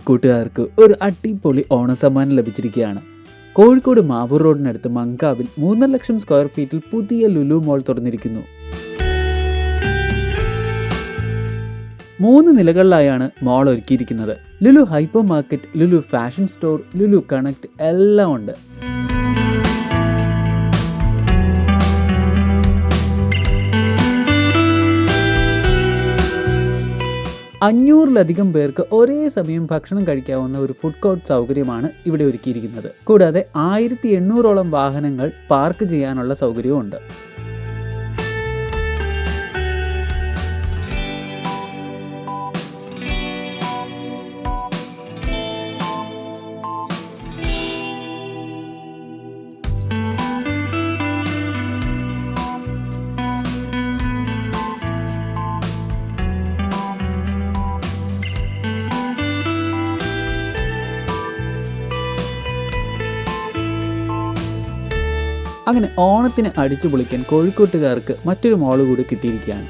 കോഴിക്കോട്ടുകാർക്ക് ഒരു അടിപൊളി ഓണസമ്മാനം ലഭിച്ചിരിക്കുകയാണ്. കോഴിക്കോട് മാവൂർ റോഡിനടുത്ത് മങ്കാവിൽ 3.5 ലക്ഷം സ്ക്വയർ ഫീറ്റിൽ പുതിയ ലുലു മോൾ തുറന്നിരിക്കുന്നു. 3 നിലകളിലായാണ് മോൾ ഒരുക്കിയിരിക്കുന്നത്. Lulu hyper market, Lulu fashion store, Lulu connect എല്ലാം ഉണ്ട്. അഞ്ഞൂറിലധികം പേർക്ക് ഒരേ സമയം ഭക്ഷണം കഴിക്കാവുന്ന ഒരു ഫുഡ് കോർട്ട് സൗകര്യമാണ് ഇവിടെ ഒരുക്കിയിരിക്കുന്നത്. കൂടാതെ 1800ഓളം വാഹനങ്ങൾ പാർക്ക് ചെയ്യാനുള്ള സൗകര്യവും ഉണ്ട്. അങ്ങനെ ഓണത്തിന് അടിച്ചു പൊളിക്കാൻ കോഴിക്കോട്ടുകാർക്ക് മറ്റൊരു മോള് കൂടി കിട്ടിയിരിക്കുകയാണ്.